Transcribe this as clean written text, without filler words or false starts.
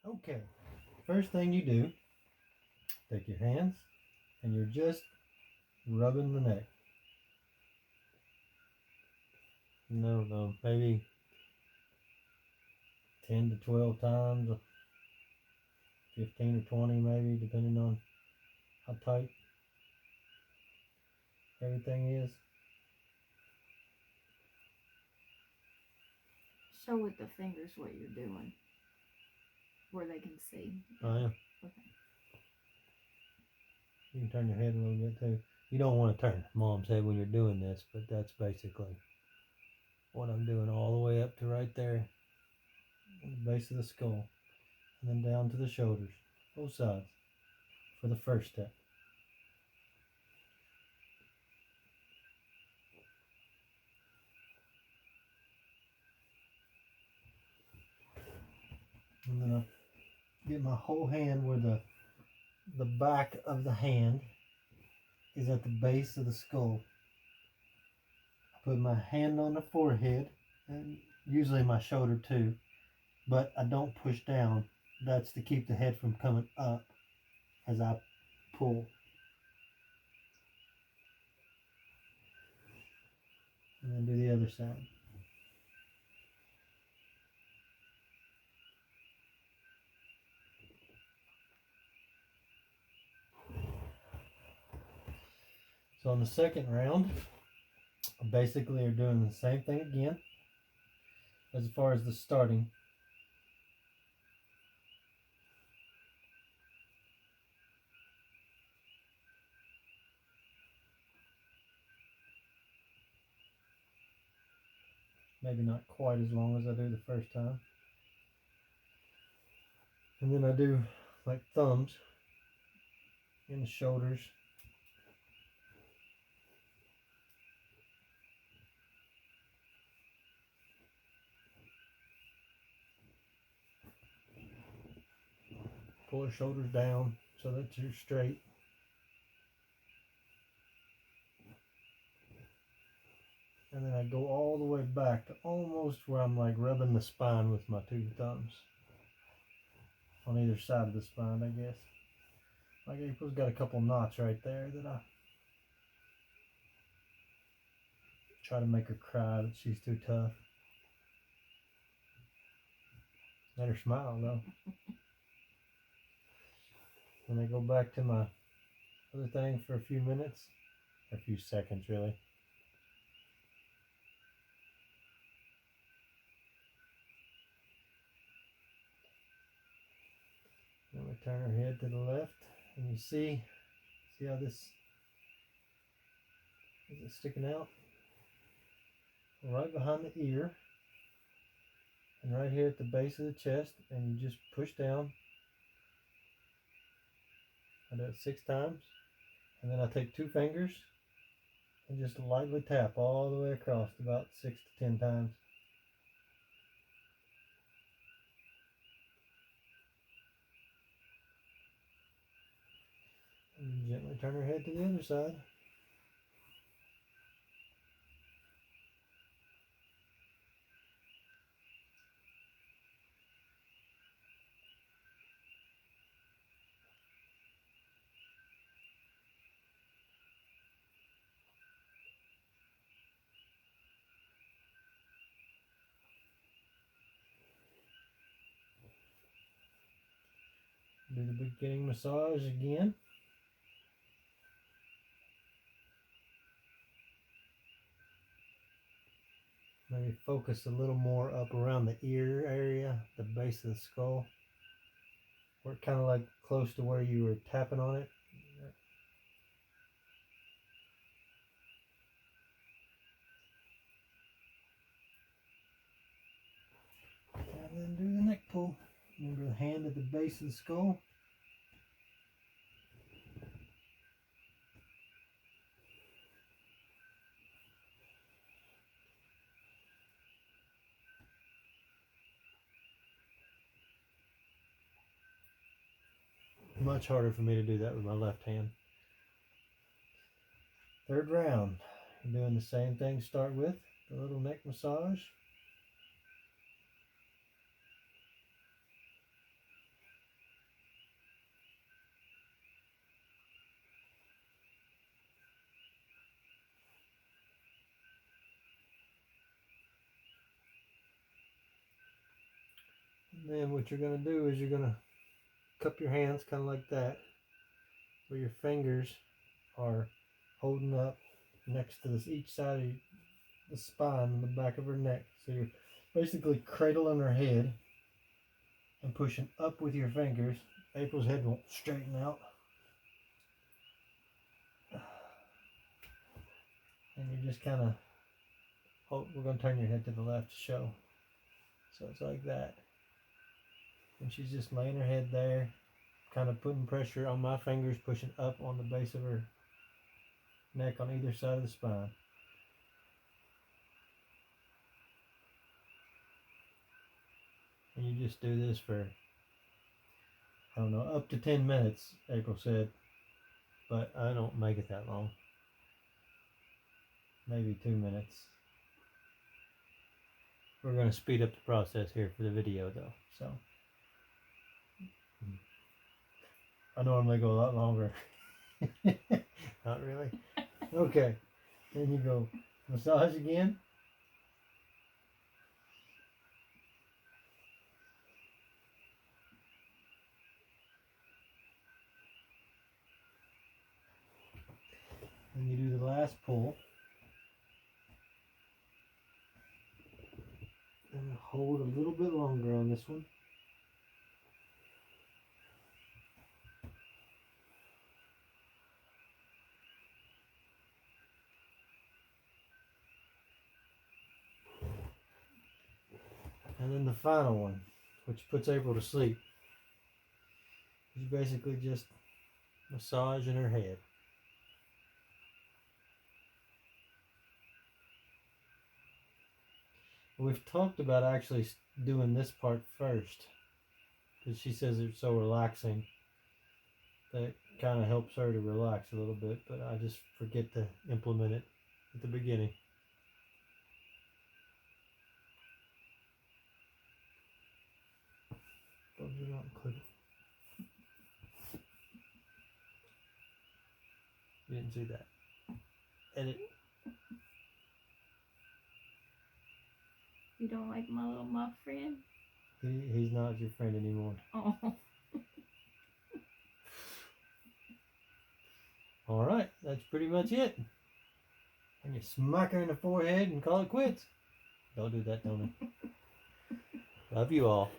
Okay, first thing you do, take your hands and you're just rubbing the neck. No, maybe 10 to 12 times, 15 or 20 maybe, depending on how tight everything is. Show with the fingers what you're doing, where they can see. Oh yeah. Okay. You can turn your head a little bit too. You don't want to turn mom's head when you're doing this, but that's basically what I'm doing all the way up to right there, the base of the skull, and then down to the shoulders, both sides, for the first step. And then I get my whole hand where the back of the hand is at the base of the skull. I put my hand on the forehead, and usually my shoulder too, but I don't push down. That's to keep the head from coming up as I pull. And then do the other side. So on the second round, I basically are doing the same thing again as far as the starting. Maybe not quite as long as I do the first time. And then I do like thumbs in the shoulders. Pull the shoulders down so that you're straight. And then I go all the way back to almost where I'm like rubbing the spine with my two thumbs. On either side of the spine, I guess. Like April's got a couple knots right there that I try to make her cry that she's too tough. Let her smile though. And I go back to my other thing for a few minutes, a few seconds really. Then we turn her head to the left, and you see how this is it sticking out? Right behind the ear, and right here at the base of the chest, and you just push down. I do it 6 times, and then I take 2 fingers and just lightly tap all the way across about 6 to 10 times. And gently turn her head to the other side. Do the beginning massage again. Maybe focus a little more up around the ear area, the base of the skull. Where kind of like close to where you were tapping on it. And then do the neck pull. Remember the hand at the base of the skull. Much harder for me to do that with my left hand. Third round. I'm doing the same thing to start with. The little neck massage. Then what you're going to do is you're going to cup your hands kind of like that, where your fingers are holding up next to this each side of the spine and the back of her neck. So you're basically cradling her head and pushing up with your fingers. April's head won't straighten out. And you're just kind of, oh, we're going to turn your head to the left to show. So it's like that. And she's just laying her head there, kind of putting pressure on my fingers, pushing up on the base of her neck on either side of the spine. And you just do this for, I don't know, up to 10 minutes, April said. But I don't make it that long. Maybe 2 minutes. We're going to speed up the process here for the video though. So I normally go a lot longer. Not really. Okay. Then you go massage again. And you do the last pull. And hold a little bit longer on this one. And then the final one, which puts April to sleep, is basically just massaging her head. We've talked about actually doing this part first, because she says it's so relaxing that it kind of helps her to relax a little bit, but I just forget to implement it at the beginning. Close it out and click it. You didn't see that. Edit. You don't like my little muff friend? He's not your friend anymore. Oh. Alright, that's pretty much it. And you smack her in the forehead and call it quits. Don't do that, Tony. Love you all.